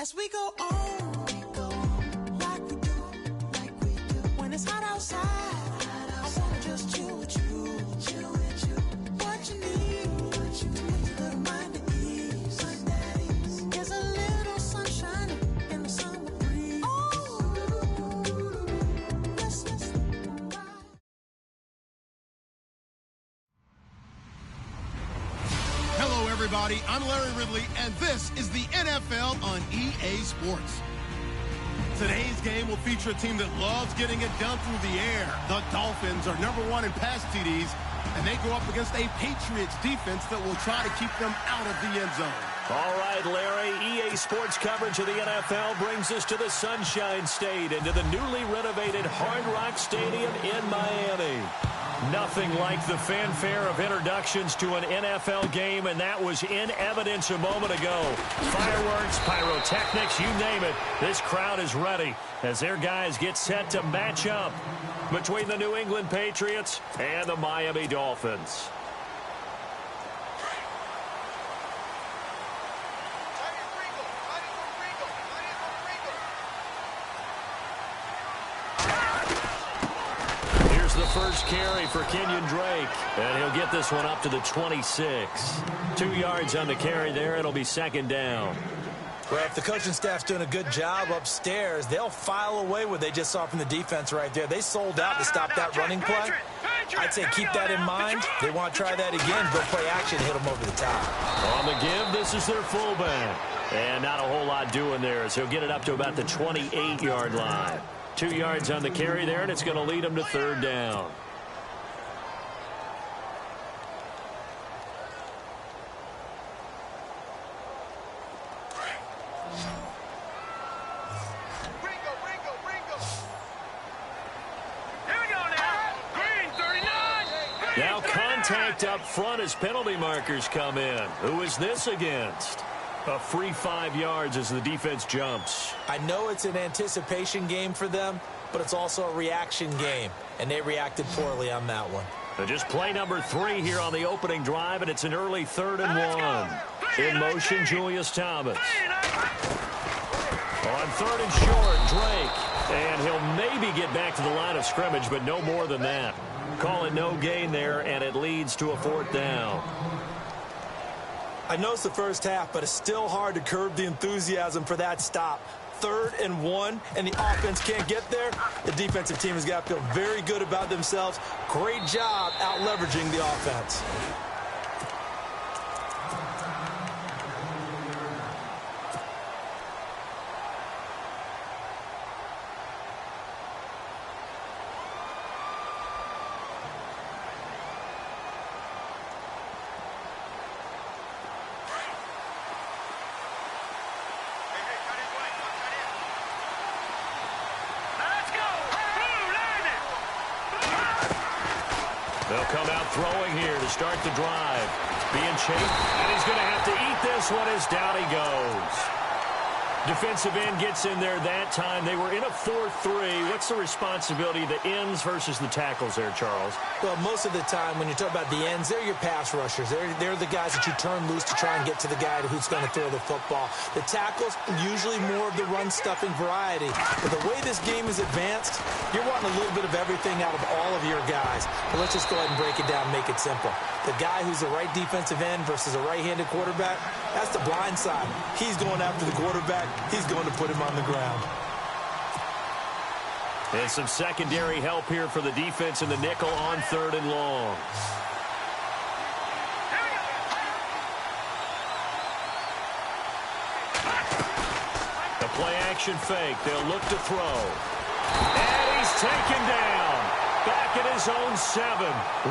As we go on, like we do. When it's hot outside, I wanna just chill with you. What you need, to put your little mind at ease. There's a little sunshine in the summer breeze. Hello, everybody. I'm Larry Ridley, and this is the NFL on EA Sports. Today's game will feature a team that loves getting it done through the air. The Dolphins are #1 in pass TDs, and they go up against a Patriots defense that will try to keep them out of the end zone. All right, Larry, EA Sports coverage of the NFL brings us to the Sunshine State and to the newly renovated Hard Rock Stadium in Miami. Nothing like the fanfare of introductions to an NFL game, and that was in evidence a moment ago. Fireworks, pyrotechnics, you name it. This crowd is ready as their guys get set to match up between the New England Patriots and the Miami Dolphins. The first carry for Kenyon Drake, and he'll get this one up to the 26. 2 yards on the carry there. It'll be second down. Well, if the coaching staff's doing a good job upstairs, they'll file away what they just saw from the defense right there. They sold out to stop that running play. I'd say keep that in mind. They want to try that again. Go play action, hit them over the top. On the give, this is their fullback. And not a whole lot doing there, so he'll get it up to about the 28-yard line. 2 yards on the carry there, and it's going to lead him to third down. Here we go now. Green 39. Now contact up front as penalty markers come in. Who is this against? A free 5 yards as the defense jumps. I know it's an anticipation game for them, but it's also a reaction game, and they reacted poorly on that one. Just play number 3 here on the opening drive, and it's an early 3rd and 1. In motion, Julius Thomas. On 3rd and short, Drake. And he'll maybe get back to the line of scrimmage, but no more than that. Call it no gain there, and it leads to a 4th down. I know it's the first half, but it's still hard to curb the enthusiasm for that stop. 3rd and 1, and the offense can't get there. The defensive team has got to feel very good about themselves. Great job out leveraging the offense. They'll come out throwing here to start the drive. Being chased, and he's going to have to eat this one as down he goes. Defensive end gets in there that time. They were in a 4-3. What's the responsibility of the ends versus the tackles there, Charles? Well, most of the time when you talk about the ends, they're your pass rushers. They're the guys that you turn loose to try and get to the guy who's going to throw the football. The tackles, usually more of the run-stuffing variety. But the way this game is advanced, you're wanting a little bit of everything out of all of your guys. But let's just go ahead and break it down and make it simple. The guy who's the right defensive end versus a right-handed quarterback, that's the blind side. He's going after the quarterback. He's going to put him on the ground. And some secondary help here for the defense in the nickel on 3rd and long. The play-action fake. They'll look to throw. And he's taken down. Back at his own 7.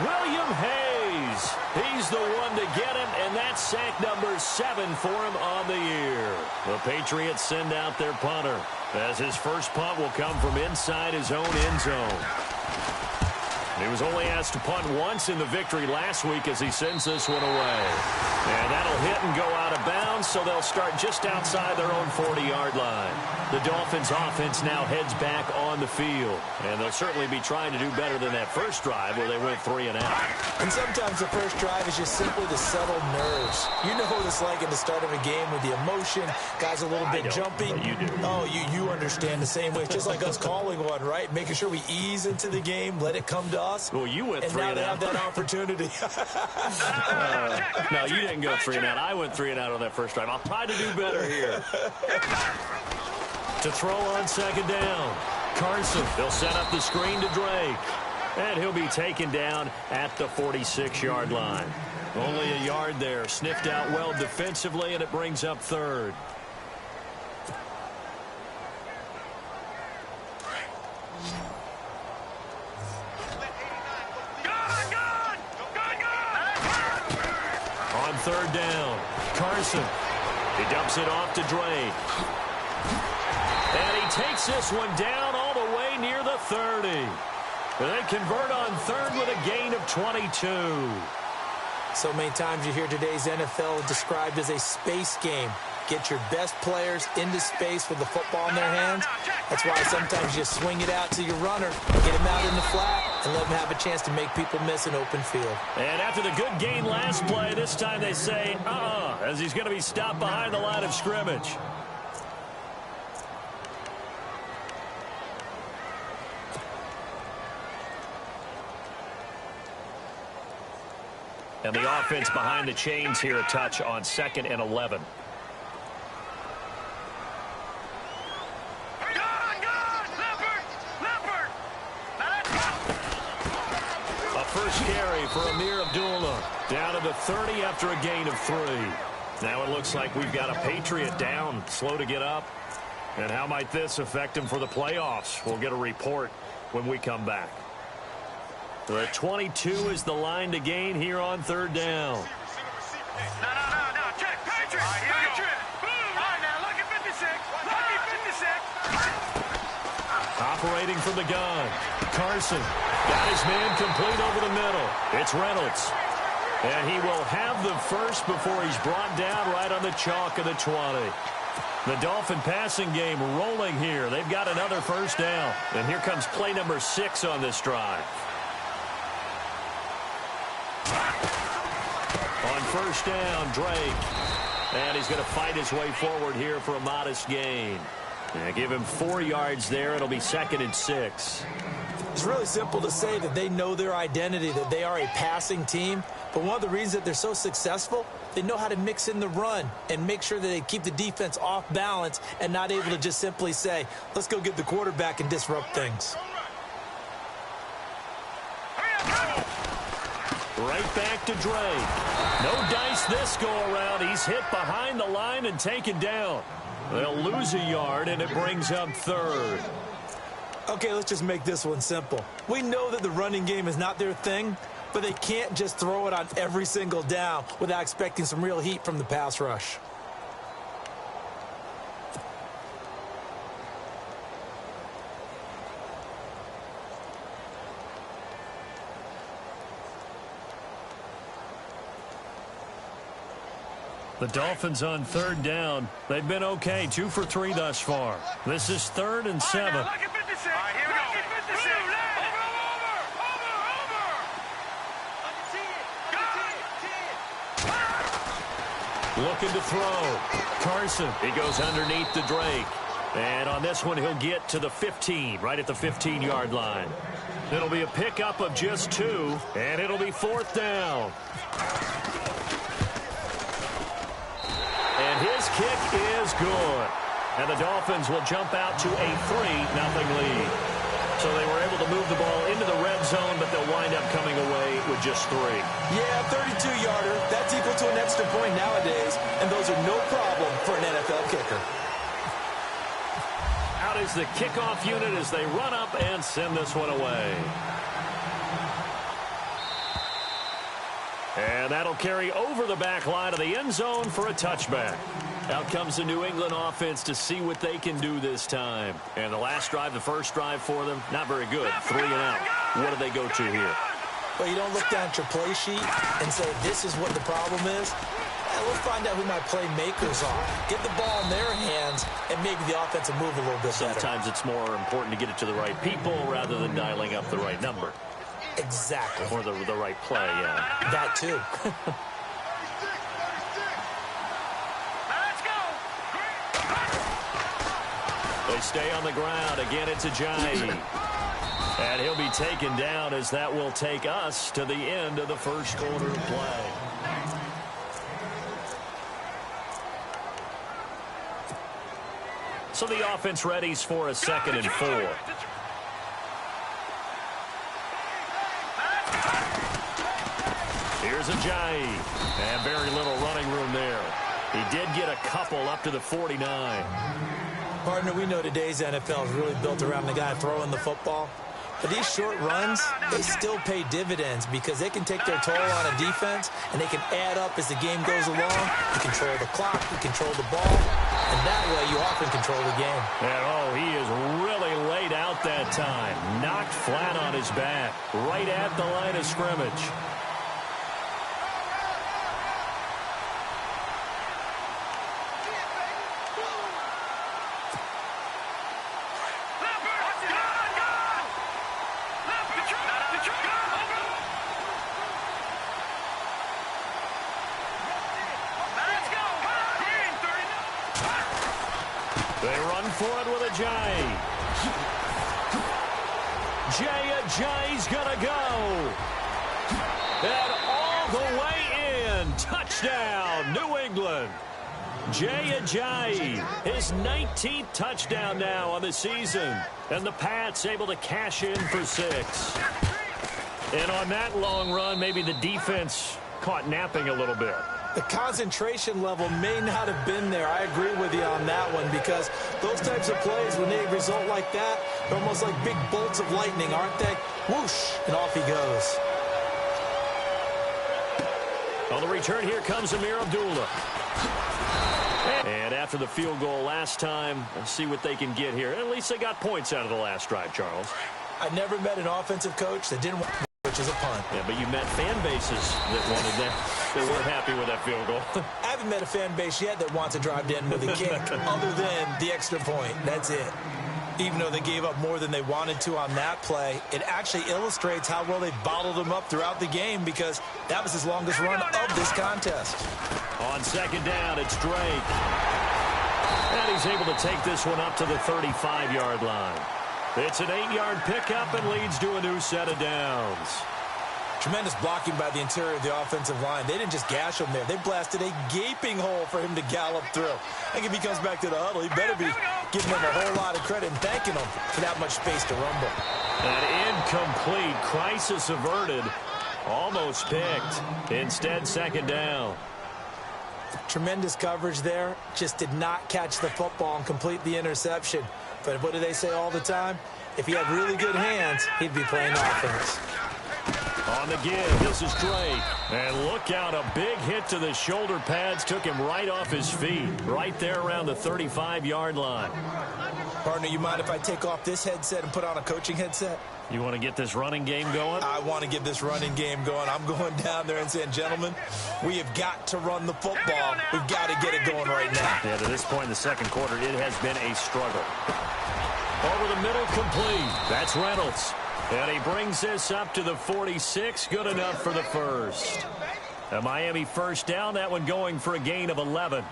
William Hayes. He's the one to get him, and that's sack number 7 for him on the year. The Patriots send out their punter, as his first punt will come from inside his own end zone. He was only asked to punt once in the victory last week as he sends this one away. And that'll hit and go out of bounds, so they'll start just outside their own 40-yard line. The Dolphins' offense now heads back on the field. And they'll certainly be trying to do better than that first drive where they went 3 and out. And sometimes the first drive is just simply to settle nerves. You know what it's like at the start of a game with the emotion, guys a little bit jumpy. You do. Oh, you understand the same way. It's just like us calling one, right? Making sure we ease into the game, let it come to us. Well, you went and 3 now and they out. have that opportunity. No, you didn't go 3 and out. I went 3 and out on that first drive. I'll try to do better here. To throw on second down. Carson, they'll set up the screen to Drake. And he'll be taken down at the 46-yard line. Only a yard there. Sniffed out well defensively, and it brings up third. On third down, Carson. He dumps it off to Drake. And he takes this one down all the way near the 30. They convert on third with a gain of 22. So many times you hear today's NFL described as a space game. Get your best players into space with the football in their hands. That's why sometimes you swing it out to your runner, get him out in the flat, and let him have a chance to make people miss an open field. And after the good gain last play, this time they say, as he's going to be stopped behind the line of scrimmage. And the offense behind the chains here a touch on 2nd and 11. A first carry for Amir Abdullah. Down to the 30 after a gain of 3. Now it looks like we've got a Patriot down, slow to get up. And how might this affect him for the playoffs? We'll get a report when we come back. The 22 is the line to gain here on third down. No. Check. Patriot. Patriot. Boom. All right, now, look at 56. Look at 56. Operating from the gun. Carson got his man complete over the middle. It's Reynolds. And he will have the first before he's brought down right on the chalk of the 20. The Dolphin passing game rolling here. They've got another first down. And here comes play number 6 on this drive. On first down, Drake. And he's going to fight his way forward here for a modest gain. And give him 4 yards there. It'll be 2nd and 6. It's really simple to say that they know their identity, that they are a passing team. But one of the reasons that they're so successful, they know how to mix in the run and make sure that they keep the defense off balance and not able to just simply say, let's go get the quarterback and disrupt things. Right back to Drake. No dice this go around. He's hit behind the line and taken down. They'll lose a yard, and it brings up third. Okay, let's just make this one simple. We know that the running game is not their thing, but they can't just throw it on every single down without expecting some real heat from the pass rush. The Dolphins on third down. They've been okay, 2 for 3 thus far. This is 3rd and 7. Look at 56. All right, here we go. Look at 56. Over. Looking to throw. Carson. He goes underneath the Drake. And on this one, he'll get to the 15, right at the 15-yard line. It'll be a pickup of just 2, and it'll be 4th down. And his kick is good. And the Dolphins will jump out to a 3-0 lead. So they were able to move the ball into the red zone, but they'll wind up coming away with just 3. Yeah, 32-yarder. That's equal to an extra point nowadays, and those are no problem for an NFL kicker. Out is the kickoff unit as they run up and send this one away. And that'll carry over the back line of the end zone for a touchback. Out comes the New England offense to see what they can do this time. And the last drive, the first drive for them, not very good. 3 and out. what do they go to here? Well, you don't look down at your play sheet and say, this is what the problem is. Let's find out who my playmakers are. Get the ball in their hands and maybe the offense will move a little bit better. Sometimes it's more important to get it to the right people rather than dialing up the right number. Exactly. Or the right play, yeah. That too. They stay on the ground. Again, it's Ajayi. And he'll be taken down as that will take us to the end of the first quarter of play. So the offense readies for a 2nd and 4. Here's Ajayi. And very little running room there. He did get a couple up to the 49. Partner, we know today's NFL is really built around the guy throwing the football. But these short runs, they still pay dividends because they can take their toll on a defense and they can add up as the game goes along. You control the clock, you control the ball, and that way you often control the game. And oh, he is really laid out that time. Knocked flat on his back, right at the line of scrimmage. They run for it with Ajayi. Ajayi's gonna go. And all the way in. Touchdown, New England. Ajayi, his 19th touchdown now on the season. And the Pats able to cash in for 6. And on that long run, maybe the defense caught napping a little bit. The concentration level may not have been there. I agree with you on that one because those types of plays, when they result like that, they're almost like big bolts of lightning, aren't they? Whoosh, and off he goes. On the return, here comes Amir Abdullah. And after the field goal last time, let's see what they can get here. At least they got points out of the last drive, Charles. I never met an offensive coach that didn't want, which is a punt. Yeah, but you met fan bases that wanted that. They weren't happy with that field goal. I haven't met a fan base yet that wants to drive in with a kick other than the extra point. That's it. Even though they gave up more than they wanted to on that play, it actually illustrates how well they bottled them up throughout the game because that was his longest run of this contest. On 2nd down, it's Drake. And he's able to take this one up to the 35-yard line. It's an 8-yard pickup and leads to a new set of downs. Tremendous blocking by the interior of the offensive line. They didn't just gash him there. They blasted a gaping hole for him to gallop through. I think if he comes back to the huddle, he better be giving them a whole lot of credit and thanking them for that much space to rumble. An incomplete, crisis averted, almost picked. Instead, 2nd down. Tremendous coverage there. Just did not catch the football and complete the interception. But what do they say all the time? If he had really good hands, he'd be playing offense. On the give, this is Drake. And look out, a big hit to the shoulder pads took him right off his feet. Right there around the 35-yard line. Partner, you mind if I take off this headset and put on a coaching headset? You want to get this running game going? I want to get this running game going. I'm going down there and saying, gentlemen, we have got to run the football. We've got to get it going right now. Yeah, to this point in the second quarter, it has been a struggle. Over the middle, complete. That's Reynolds. And he brings this up to the 46. Good enough for the first. A Miami first down, that one going for a gain of 11.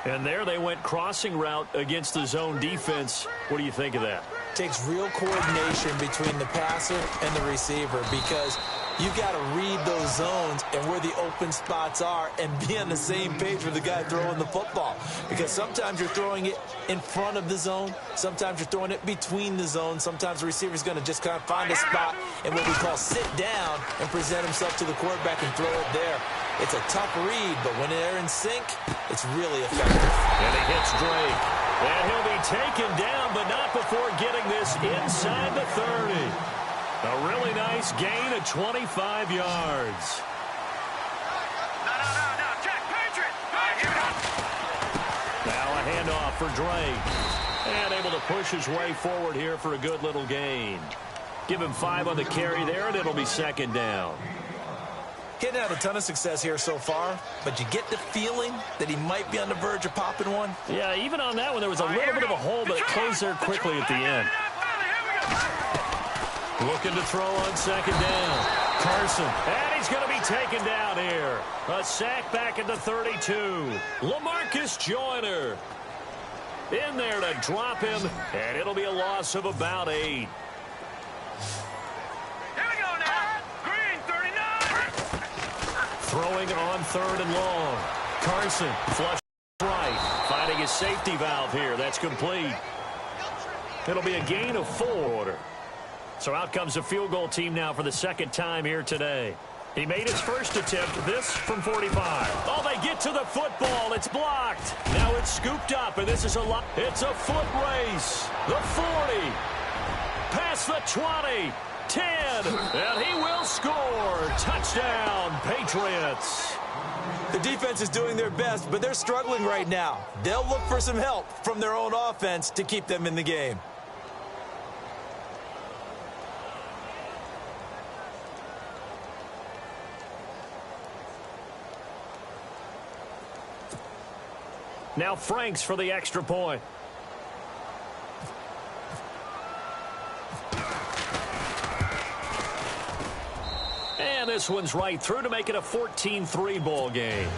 And there they went crossing route against the zone defense. What do you think of that? Takes real coordination between the passer and the receiver because you got to read those zones and where the open spots are and be on the same page with the guy throwing the football. Because sometimes you're throwing it in front of the zone. Sometimes you're throwing it between the zones. Sometimes the receiver's going to just kind of find a spot and what we call sit down and present himself to the quarterback and throw it there. It's a tough read, but when they're in sync, it's really effective. And he hits Drake. And he'll be taken down, but not before getting this inside the 30. A really nice gain of 25 yards. No, check, Patriot. Now a handoff for Drake. And able to push his way forward here for a good little gain. Give him 5 on the carry there, and it'll be second down. He hadn't had a ton of success here so far, but you get the feeling that he might be on the verge of popping one. Yeah, even on that one, there was a little bit of a hole, but it closed there quickly at the end. Looking to throw on second down. Carson, and he's going to be taken down here. A sack back at the 32. LaMarcus Joyner in there to drop him, and it'll be a loss of about 8. Here we go now. Green, 39. Throwing on 3rd and long. Carson, flush right. Finding his safety valve here. That's complete. It'll be a gain of 4. So out comes the field goal team now for the second time here today. He made his first attempt, this from 45. Oh, they get to the football. It's blocked. Now it's scooped up, and this is a lot. It's a foot race. The 40. Past the 20. 10. And he will score. Touchdown, Patriots. The defense is doing their best, but they're struggling right now. They'll look for some help from their own offense to keep them in the game. Now Franks for the extra point. And this one's right through to make it a 14-3 ball game.